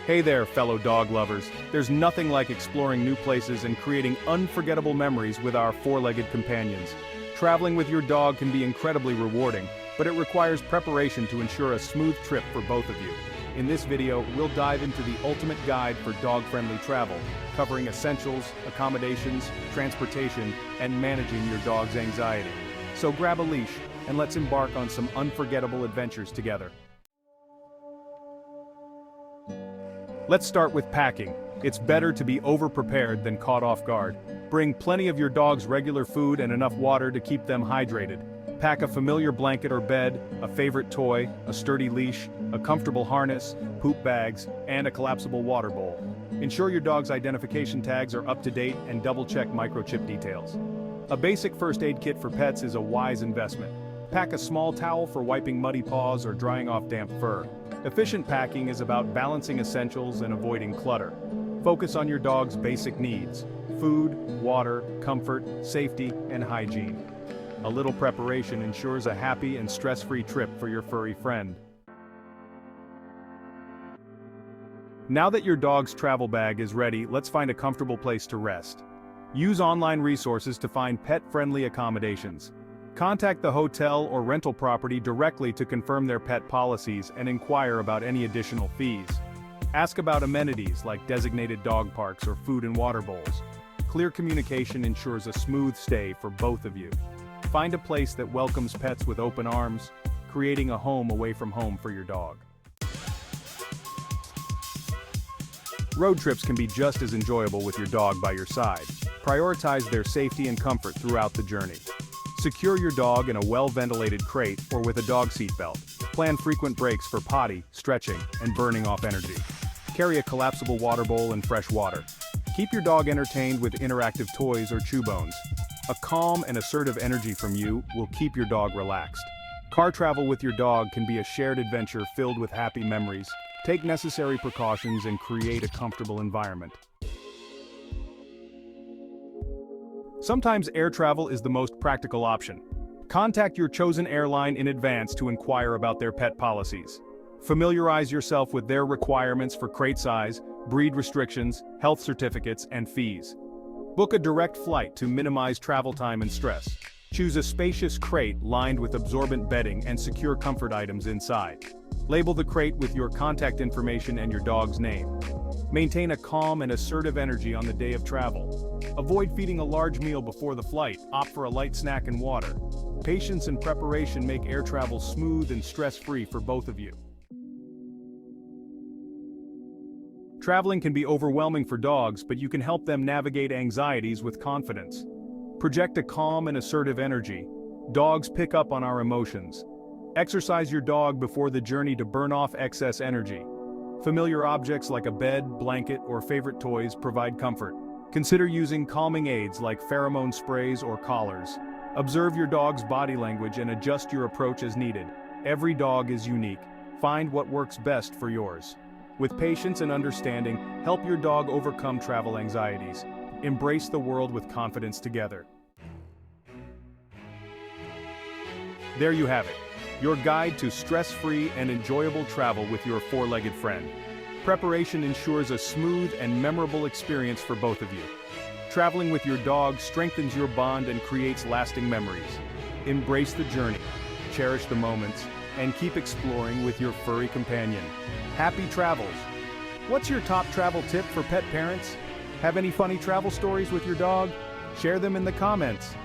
Hey there, fellow dog lovers. There's nothing like exploring new places and creating unforgettable memories with our four-legged companions. Traveling with your dog can be incredibly rewarding, but it requires preparation to ensure a smooth trip for both of you. In this video, we'll dive into the ultimate guide for dog-friendly travel, covering essentials, accommodations, transportation, and managing your dog's anxiety. So grab a leash, and let's embark on some unforgettable adventures together. Let's start with packing. It's better to be over-prepared than caught off guard. Bring plenty of your dog's regular food and enough water to keep them hydrated. Pack a familiar blanket or bed, a favorite toy, a sturdy leash, a comfortable harness, poop bags, and a collapsible water bowl. Ensure your dog's identification tags are up to date and double-check microchip details. A basic first aid kit for pets is a wise investment. Pack a small towel for wiping muddy paws or drying off damp fur. Efficient packing is about balancing essentials and avoiding clutter. Focus on your dog's basic needs: food, water, comfort, safety, and hygiene. A little preparation ensures a happy and stress-free trip for your furry friend. Now that your dog's travel bag is ready, let's find a comfortable place to rest. Use online resources to find pet-friendly accommodations. Contact the hotel or rental property directly to confirm their pet policies and inquire about any additional fees. Ask about amenities like designated dog parks or food and water bowls. Clear communication ensures a smooth stay for both of you. Find a place that welcomes pets with open arms, creating a home away from home for your dog. Road trips can be just as enjoyable with your dog by your side. Prioritize their safety and comfort throughout the journey. Secure your dog in a well-ventilated crate or with a dog seat belt. Plan frequent breaks for potty, stretching, and burning off energy. Carry a collapsible water bowl and fresh water. Keep your dog entertained with interactive toys or chew bones. A calm and assertive energy from you will keep your dog relaxed. Car travel with your dog can be a shared adventure filled with happy memories. Take necessary precautions and create a comfortable environment. Sometimes air travel is the most practical option. Contact your chosen airline in advance to inquire about their pet policies. Familiarize yourself with their requirements for crate size, breed restrictions, health certificates, and fees. Book a direct flight to minimize travel time and stress. Choose a spacious crate lined with absorbent bedding and secure comfort items inside. Label the crate with your contact information and your dog's name. Maintain a calm and assertive energy on the day of travel. Avoid feeding a large meal before the flight. Opt for a light snack and water. Patience and preparation make air travel smooth and stress-free for both of you. Traveling can be overwhelming for dogs, but you can help them navigate anxieties with confidence. Project a calm and assertive energy. Dogs pick up on our emotions. Exercise your dog before the journey to burn off excess energy. Familiar objects like a bed, blanket, or favorite toys provide comfort. Consider using calming aids like pheromone sprays or collars. Observe your dog's body language and adjust your approach as needed. Every dog is unique. Find what works best for yours. With patience and understanding, help your dog overcome travel anxieties. Embrace the world with confidence together. There you have it, your guide to stress-free and enjoyable travel with your four-legged friend. Preparation ensures a smooth and memorable experience for both of you. Traveling with your dog strengthens your bond and creates lasting memories. Embrace the journey, cherish the moments, and keep exploring with your furry companion. Happy travels! What's your top travel tip for pet parents? Have any funny travel stories with your dog? Share them in the comments.